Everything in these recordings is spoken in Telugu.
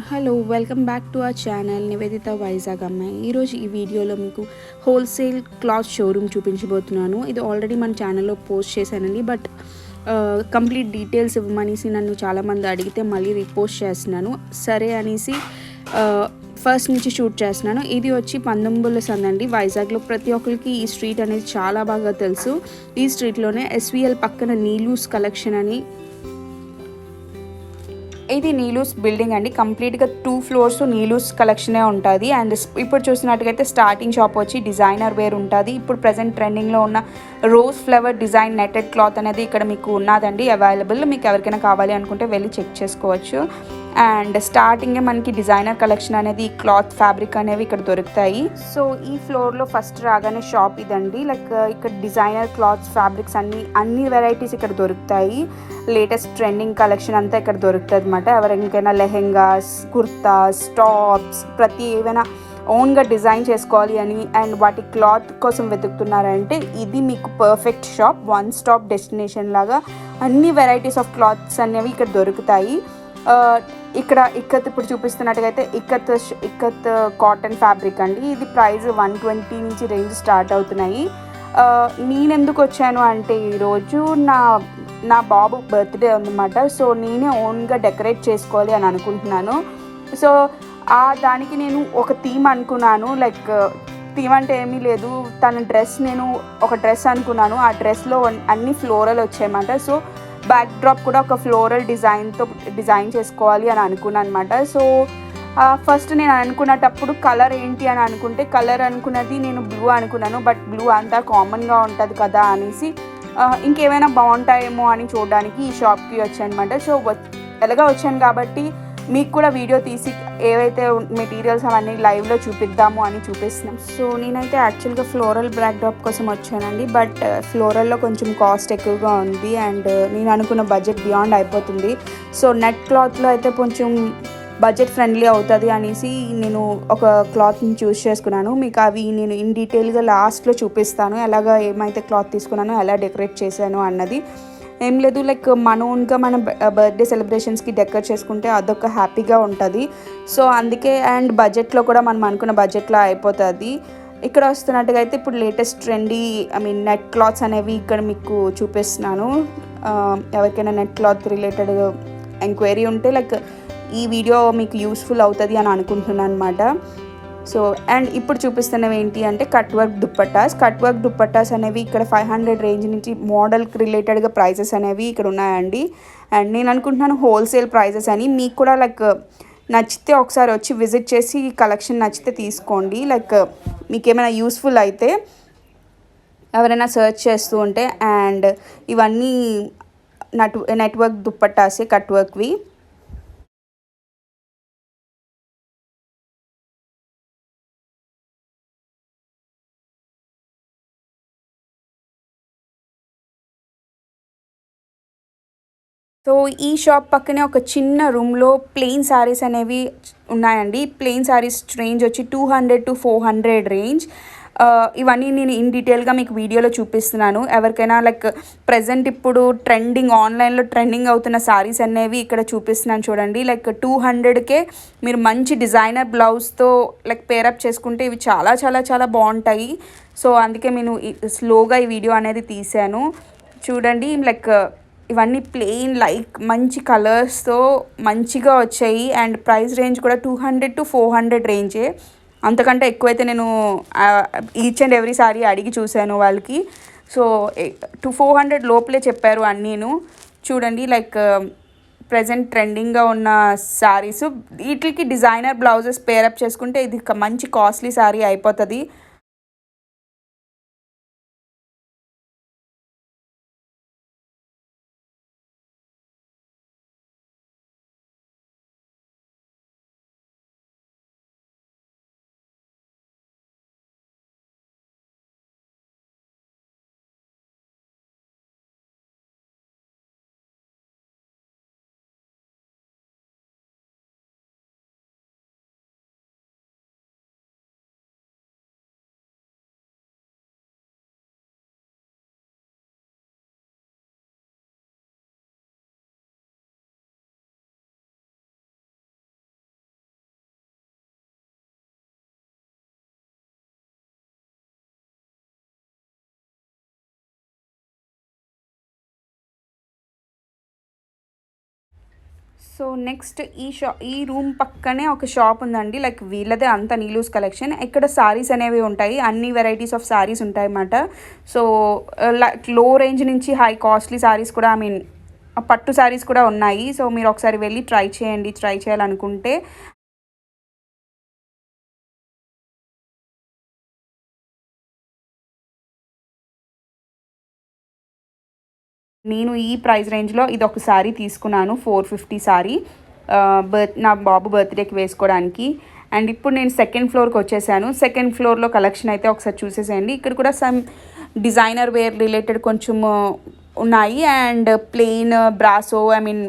Hello welcome back to our channel Nivedita Vizag అమ్మాయి. ఈరోజు ఈ వీడియోలో మీకు హోల్సేల్ క్లాత్ షోరూమ్ చూపించబోతున్నాను. ఇది ఆల్రెడీ మన ఛానల్లో పోస్ట్ చేశానండి, బట్ కంప్లీట్ డీటెయిల్స్ ఇవ్వమనేసి నన్ను చాలామంది అడిగితే మళ్ళీ రీపోస్ట్ చేస్తున్నాను. సరే అనేసి ఫస్ట్ నుంచి షూట్ చేస్తున్నాను. ఇది వచ్చి పందొంబుల సందండి వైజాగ్లో. ప్రతి ఒక్కరికి ఈ స్ట్రీట్ అనేది చాలా బాగా తెలుసు. ఈ స్ట్రీట్లోనే ఎస్విఎల్ పక్కన నీలూస్ కలెక్షన్ అని, ఇది నీలూస్ బిల్డింగ్ అండి. కంప్లీట్గా 2 ఫ్లోర్స్ నీలూస్ కలెక్షనే ఉంటుంది. అండ్ ఇప్పుడు చూసినట్టుగైతే స్టార్టింగ్ షాప్ వచ్చి డిజైనర్ వేర్ ఉంటుంది. ఇప్పుడు ప్రజెంట్ ట్రెండింగ్లో ఉన్న rose flower design netted cloth అనేది ఇక్కడ మీకు ఉన్నదండి అవైలబుల్. మీకు ఎవరికైనా కావాలి అనుకుంటే వెళ్ళి చెక్ చేసుకోవచ్చు. అండ్ స్టార్టింగే మనకి డిజైనర్ కలెక్షన్ అనేది క్లాత్ ఫ్యాబ్రిక్ అనేవి ఇక్కడ దొరుకుతాయి. సో ఈ ఫ్లోర్లో ఫస్ట్ రాగానే షాప్ ఇదండి. లైక్ ఇక్కడ డిజైనర్ క్లాత్స్ ఫ్యాబ్రిక్స్ అన్ని వెరైటీస్ ఇక్కడ దొరుకుతాయి. లేటెస్ట్ ట్రెండింగ్ కలెక్షన్ అంతా ఇక్కడ దొరుకుతుంది అనమాట. ఎవరికైనా లెహెంగాస్, కుర్తాస్, టాప్స్ ప్రతి ఏవైనా ఓన్గా డిజైన్ చేసుకోవాలి అని అండ్ వాటి క్లాత్ కోసం వెతుకుతున్నారంటే ఇది మీకు perfect shop. One stop destination లాగా అన్ని వెరైటీస్ ఆఫ్ క్లాత్స్ అనేవి ఇక్కడ దొరుకుతాయి. ఇక్కడ ఇక్కత్ ఇప్పుడు చూపిస్తున్నట్టుగా అయితే ఇక్కత్ కాటన్ ఫ్యాబ్రిక్ అండి. ఇది ప్రైస్ 120 నుంచి రేంజ్ స్టార్ట్ అవుతున్నాయి. నేను ఎందుకు వచ్చాను అంటే ఈరోజు నా బాబు బర్త్డే ఉందన్నమాట. సో నేనే ఓన్గా డెకరేట్ చేసుకోవాలి అని అనుకుంటున్నాను. సో దానికి నేను ఒక థీమ్ అనుకున్నాను. లైక్ థీమ్ అంటే ఏమీ లేదు, తన డ్రెస్ నేను ఒక డ్రెస్ అనుకున్నాను. ఆ డ్రెస్లో అన్ని ఫ్లోరల్ వచ్చాయన్నమాట. సో బ్యాక్ డ్రాప్ కూడా ఒక ఫ్లోరల్ డిజైన్ చేసుకోవాలి అని అనుకున్నాను అనమాట. సో ఫస్ట్ నేను అనుకునేటప్పుడు కలర్ ఏంటి అని అనుకుంటే కలర్ అనుకున్నది నేను బ్లూ అనుకున్నాను. బట్ బ్లూ అంతా కామన్గా ఉంటుంది కదా అనేసి ఇంకేమైనా బాగుంటాయేమో అని చూడడానికి ఈ షాప్కి వచ్చాను అనమాట. సో ఎలాగా వచ్చాను కాబట్టి మీకు కూడా వీడియో తీసి ఏవైతే మెటీరియల్స్ అవన్నీ లైవ్లో చూపిద్దాము అని చూపిస్తున్నాం. సో నేనైతే యాక్చువల్గా ఫ్లోరల్ బ్యాక్ డ్రాప్ కోసం వచ్చానండి. బట్ ఫ్లోరల్లో కొంచెం కాస్ట్ ఎక్కువగా ఉంది అండ్ నేను అనుకున్న బడ్జెట్ బియాండ్ అయిపోతుంది. సో నెట్ క్లాత్లో అయితే కొంచెం బడ్జెట్ ఫ్రెండ్లీ అవుతుంది అనేసి నేను ఒక క్లాత్ని చూస్ చేసుకున్నాను. మీకు అవి నేను ఇన్ డీటెయిల్గా లాస్ట్లో చూపిస్తాను, ఎలాగ ఏమైతే క్లాత్ తీసుకున్నానో ఎలా డెకరేట్ చేశాను అన్నది. ఏం లేదు, లైక్ మన ఓన్గా మన బర్త్డే సెలబ్రేషన్స్కి డెకరేట్ చేసుకుంటే అదొక హ్యాపీగా ఉంటుంది. సో అందుకే అండ్ బడ్జెట్లో కూడా మనం అనుకున్న బడ్జెట్లో అయిపోతుంది. ఇక్కడ వస్తున్నట్టుగా అయితే ఇప్పుడు లేటెస్ట్ ట్రెండీ నెట్ క్లాత్స్ అనేవి ఇక్కడ మీకు చూపిస్తున్నాను. ఎవరికైనా నెట్ క్లాత్ రిలేటెడ్ ఎంక్వైరీ ఉంటే లైక్ ఈ వీడియో మీకు యూస్ఫుల్ అవుతుంది అని అనుకుంటున్నాను అనమాట. సో అండ్ ఇప్పుడు చూపిస్తున్నవి ఏంటి అంటే కట్ వర్క్ దుప్పట్టాస్ అనేవి ఇక్కడ 500 రేంజ్ నుంచి మోడల్కి రిలేటెడ్గా ప్రైజెస్ అనేవి ఇక్కడ ఉన్నాయండి. అండ్ నేను అనుకుంటున్నాను హోల్సేల్ ప్రైజెస్ అని. మీకు కూడా లైక్ నచ్చితే ఒకసారి వచ్చి విజిట్ చేసి ఈ కలెక్షన్ నచ్చితే తీసుకోండి. లైక్ మీకు ఏమైనా యూస్ఫుల్ అయితే ఎవరైనా సర్చ్ చేస్తూ ఉంటే. అండ్ ఇవన్నీ నెట్వర్క్ దుప్పట్టాసే కట్ వర్క్వి. సో ఈ షాప్ పక్కనే ఒక చిన్న రూమ్లో ప్లెయిన్ శారీస్ అనేవి ఉన్నాయండి. ప్లెయిన్ శారీస్ రేంజ్ వచ్చి 200 to 400 రేంజ్. ఇవన్నీ నేను ఇన్ డీటెయిల్గా మీకు వీడియోలో చూపిస్తున్నాను. ఎవరికైనా లైక్ ప్రజెంట్ ఇప్పుడు ఆన్లైన్లో ట్రెండింగ్ అవుతున్న శారీస్ అనేవి ఇక్కడ చూపిస్తున్నాను చూడండి. లైక్ 200కే మీరు మంచి డిజైనర్ బ్లౌజ్తో లైక్ పేరప్ చేసుకుంటే ఇవి చాలా చాలా చాలా బాగుంటాయి. సో అందుకే నేను స్లోగా ఈ వీడియో అనేది తీశాను చూడండి. లైక్ ఇవన్నీ ప్లెయిన్ లైక్ మంచి కలర్స్తో మంచిగా వచ్చాయి. అండ్ ప్రైస్ రేంజ్ కూడా 200 to 400 రేంజే. అంతకంటే ఎక్కువైతే నేను ఈచ్ అండ్ ఎవ్రీ సారీ అడిగి చూశాను వాళ్ళకి. సో 400 లోపలే చెప్పారు అన్నీను. చూడండి లైక్ ప్రజెంట్ ట్రెండింగ్గా ఉన్న శారీస్ వీటికి డిజైనర్ బ్లౌజెస్ పేరప్ చేసుకుంటే ఇది మంచి కాస్ట్లీ శారీ అయిపోతుంది. సో నెక్స్ట్ ఈ రూమ్ పక్కనే ఒక షాప్ ఉందండి. లైక్ వీళ్ళదే అంత నీలూస్ కలెక్షన్. ఇక్కడ సారీస్ అనేవి ఉంటాయి, అన్ని వెరైటీస్ ఆఫ్ సారీస్ ఉంటాయి అన్నమాట. సో లైక్ లో రేంజ్ నుంచి హై కాస్ట్లీ సారీస్ కూడా, ఐ మీన్ పట్టు సారీస్ కూడా ఉన్నాయి. సో మీరు ఒకసారి వెళ్ళి ట్రై చేయాలనుకుంటే. నేను ఈ ప్రైస్ రేంజ్లో ఇది ఒక సారీ తీసుకున్నాను, 450 సారీ, నా బాబు బర్త్డేకి వేసుకోవడానికి. అండ్ ఇప్పుడు నేను సెకండ్ ఫ్లోర్కి వచ్చేసాను. సెకండ్ ఫ్లోర్లో కలెక్షన్ అయితే ఒకసారి చూసేసేయండి. ఇక్కడ కూడా సమ్ డిజైనర్ వేర్ రిలేటెడ్ కొంచెం ఉన్నాయి. And plain brasso, I mean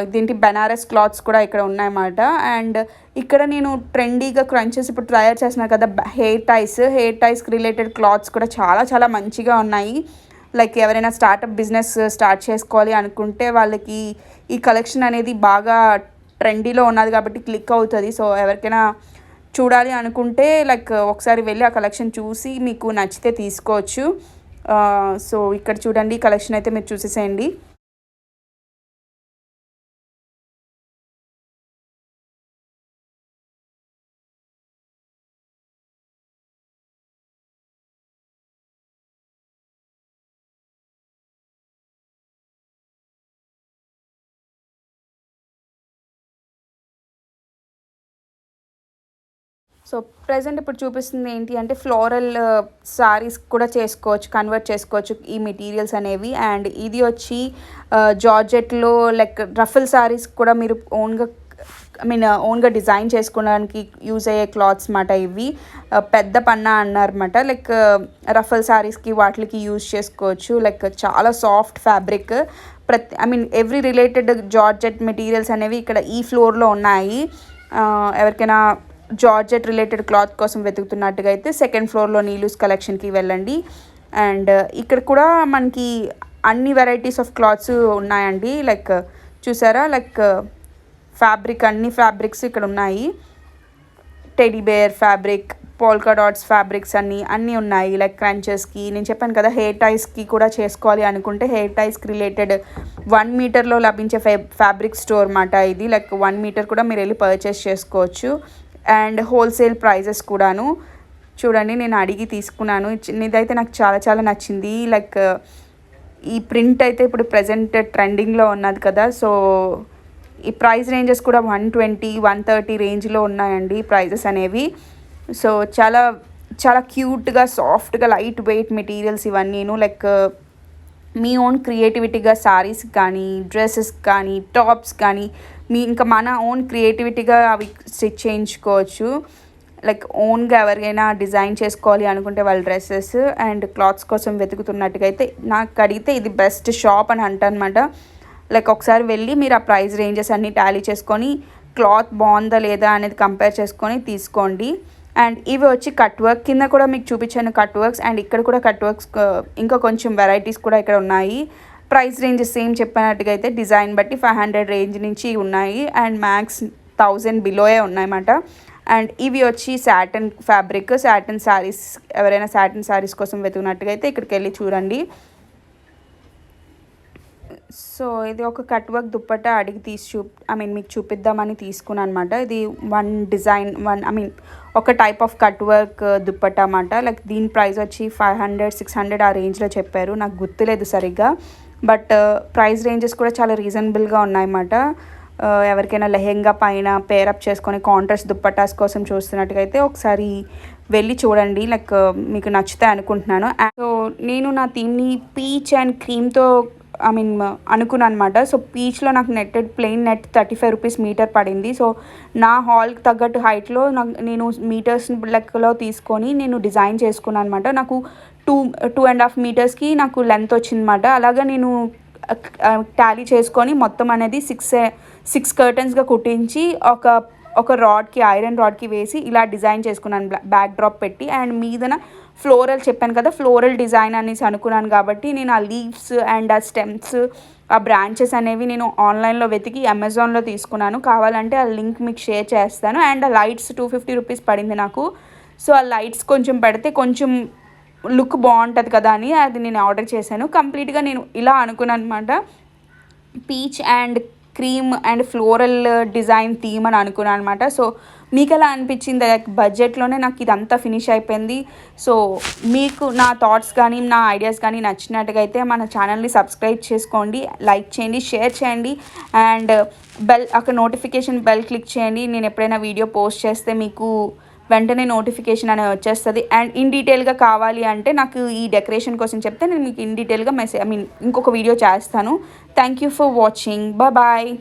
ఇదేంటి బెనారస్ క్లాత్స్ కూడా ఇక్కడ ఉన్నాయన్నమాట. అండ్ ఇక్కడ నేను ట్రెండీగా క్రంచెస్ ఇప్పుడు తయారు చేస్తున్నాను కదా, హెయిర్ టైస్కి రిలేటెడ్ క్లాత్స్ కూడా చాలా చాలా మంచిగా ఉన్నాయి. లైక్ ఎవరైనా స్టార్టప్ బిజినెస్ స్టార్ట్ చేసుకోవాలి అనుకుంటే వాళ్ళకి ఈ కలెక్షన్ అనేది బాగా ట్రెండీలో ఉన్నది కాబట్టి క్లిక్ అవుతుంది. సో ఎవరికైనా చూడాలి అనుకుంటే లైక్ ఒకసారి వెళ్ళి ఆ కలెక్షన్ చూసి మీకు నచ్చితే తీసుకోవచ్చు. సో ఇక్కడ చూడండి, ఈ కలెక్షన్ అయితే మీరు చూసేసేయండి. సో ప్రెజెంట్ ఇప్పుడు చూపిస్తుంది ఏంటి అంటే ఫ్లోరల్ సారీస్ కూడా కన్వర్ట్ చేసుకోవచ్చు ఈ మెటీరియల్స్ అనేవి. అండ్ ఇది వచ్చి జార్జెట్లో లైక్ రఫల్ సారీస్ కూడా మీరు ఓన్గా డిజైన్ చేసుకోవడానికి యూజ్ అయ్యే క్లాత్స్ మాట ఇవి. పెద్ద పన్నా అన్నారన్నమాట. లైక్ రఫల్ సారీస్కి వాటికి యూజ్ చేసుకోవచ్చు. లైక్ చాలా soft fabric, every related georgette materials అనేవి ఇక్కడ ఈ ఫ్లోర్లో ఉన్నాయి. ఎవరికైనా జార్జెట్ రిలేటెడ్ క్లాత్ కోసం వెతుకుతున్నట్టుగా అయితే సెకండ్ ఫ్లోర్లో నీలూస్ కలెక్షన్కి వెళ్ళండి. అండ్ ఇక్కడ కూడా మనకి అన్ని వెరైటీస్ ఆఫ్ క్లాత్స్ ఉన్నాయండి. లైక్ చూసారా, లైక్ అన్ని ఫ్యాబ్రిక్స్ ఇక్కడ ఉన్నాయి. Teddy bear fabric, polka dots fabrics అన్నీ ఉన్నాయి. లైక్ క్రంచెస్కి నేను చెప్పాను కదా, హెయిర్ టైస్కి కూడా చేసుకోవాలి అనుకుంటే హెయిర్ టైస్కి రిలేటెడ్ 1 మీటర్లో లభించే ఫ్యాబ్రిక్ స్టోర్ మాట ఇది. లైక్ 1 మీటర్ కూడా మీరు వెళ్ళి పర్చేస్ చేసుకోవచ్చు. అండ్ హోల్సేల్ ప్రైజెస్ కూడాను. చూడండి, నేను అడిగి తీసుకున్నాను. ఇదైతే నాకు చాలా చాలా నచ్చింది. లైక్ ఈ ప్రింట్ అయితే ఇప్పుడు ప్రజెంట్ ట్రెండింగ్లో ఉన్నది కదా. సో ఈ ప్రైస్ రేంజెస్ కూడా 120, 130 రేంజ్లో ఉన్నాయండి ప్రైజెస్ అనేవి. సో చాలా చాలా క్యూట్గా, సాఫ్ట్గా, లైట్ వెయిట్ మెటీరియల్స్ ఇవన్నీను. లైక్ మీ ఓన్ క్రియేటివిటీగా సారీస్ కానీ, డ్రెస్సెస్ కానీ, టాప్స్ కానీ ఇంకా మన ఓన్ క్రియేటివిటీగా అవి స్టిచ్ చేయించుకోవచ్చు. లైక్ ఓన్గా ఎవరికైనా డిజైన్ చేసుకోవాలి అనుకుంటే వాళ్ళ డ్రెస్సెస్ అండ్ క్లాత్స్ కోసం వెతుకుతున్నట్టుగా అయితే నాకు అడిగితే ఇది బెస్ట్ షాప్ అని అంటానమాట. లైక్ ఒకసారి వెళ్ళి మీరు ఆ ప్రైస్ రేంజెస్ అన్నీ టాలీ చేసుకొని క్లాత్ బాగుందా లేదా అనేది కంపేర్ చేసుకొని తీసుకోండి. అండ్ ఇవి వచ్చి కట్ వర్క్, కింద కూడా మీకు చూపించాను కట్ వర్క్స్. అండ్ ఇక్కడ కూడా కట్ వర్క్స్ ఇంకా కొంచెం వెరైటీస్ కూడా ఇక్కడ ఉన్నాయి. ప్రైస్ రేంజెస్ సేమ్ చెప్పినట్టుగా అయితే డిజైన్ బట్టి 500 రేంజ్ నుంచి ఉన్నాయి అండ్ మ్యాక్స్ 1000 బిలోయే ఉన్నాయన్నమాట. అండ్ ఇవి వచ్చి సాటిన్ ఫ్యాబ్రిక్, సాటిన్ శారీస్, ఎవరైనా సాటిన్ శారీస్ కోసం వెతుకున్నట్టుగా అయితే ఇక్కడికి వెళ్ళి చూడండి. సో ఇది ఒక కట్ వర్క్ దుప్పట్టా అడిగి మీకు చూపిద్దామని తీసుకున్నాను అనమాట. ఇది ఒక type of cut work dupatta అన్నమాట. లైక్ దీని ప్రైస్ వచ్చి 500, 600 ఆ రేంజ్లో చెప్పారు. నాకు గుర్తులేదు సరిగ్గా, బట్ ప్రైస్ రేంజెస్ కూడా చాలా రీజనబుల్గా ఉన్నాయన్నమాట. ఎవరికైనా లెహెంగా పైన పేరప్ చేసుకొని కాంట్రాస్ట్ దుప్పటాస్ కోసం చూస్తున్నట్టుగా అయితే ఒకసారి వెళ్ళి చూడండి. లైక్ మీకు నచ్చుతాయి అనుకుంటున్నాను. సో నేను నా థీమ్ని పీచ్ అండ్ క్రీమ్తో అనుకున్నాను అనమాట. సో పీచ్లో నాకు ప్లెయిన్ నెట్ 35 రూపీస్ మీటర్ పడింది. సో నా హాల్కి తగ్గట్టు హైట్లో నేను మీటర్స్ లెక్కలో తీసుకొని నేను డిజైన్ చేసుకున్నాను అనమాట. నాకు 2.5 మీటర్స్కి నాకు లెంత్ వచ్చిందన్నమాట. అలాగా నేను టాలీ చేసుకొని మొత్తం అనేది 6 కర్టన్స్గా కుట్టించి ఒక ఐరన్ రాడ్కి వేసి ఇలా డిజైన్ చేసుకున్నాను బ్యాక్ డ్రాప్ పెట్టి. అండ్ మీదన ఫ్లోరల్ చెప్పాను కదా, ఫ్లోరల్ డిజైన్ అనేసి అనుకున్నాను కాబట్టి నేను ఆ లీవ్స్ అండ్ ఆ స్టెమ్స్, ఆ బ్రాంచెస్ అనేవి నేను ఆన్లైన్లో వెతికి అమెజాన్లో తీసుకున్నాను. కావాలంటే ఆ లింక్ మీకు షేర్ చేస్తాను. అండ్ ఆ లైట్స్ 250 రూపీస్ పడింది నాకు. సో ఆ లైట్స్ కొంచెం పెడితే కొంచెం లుక్ బాగుంటుంది కదా అని అది నేను ఆర్డర్ చేశాను. కంప్లీట్గా నేను ఇలా అనుకున్నాను అనమాట. Peach and cream and floral design theme అని అనుకున్నాను అనమాట. సో మీకు ఎలా అనిపించింది? బడ్జెట్లోనే నాకు ఇదంతా ఫినిష్ అయిపోయింది. సో మీకు నా థాట్స్ కానీ నా ఐడియాస్ కానీ నచ్చినట్టుగా అయితే మన ఛానల్ని సబ్స్క్రైబ్ చేసుకోండి, లైక్ చేయండి, షేర్ చేయండి అండ్ అక్కడ నోటిఫికేషన్ బెల్ క్లిక్ చేయండి. నేను ఎప్పుడైనా వీడియో పోస్ట్ చేస్తే మీకు వెంటనే నోటిఫికేషన్ అనేది వచ్చేస్తుంది. అండ్ ఇన్ డీటెయిల్గా కావాలి అంటే నాకు ఈ డెకరేషన్ కోసం చెప్తే నేను మీకు ఇన్ డీటెయిల్గా ఇంకొక వీడియో చేస్తాను. Thank you for watching. Bye.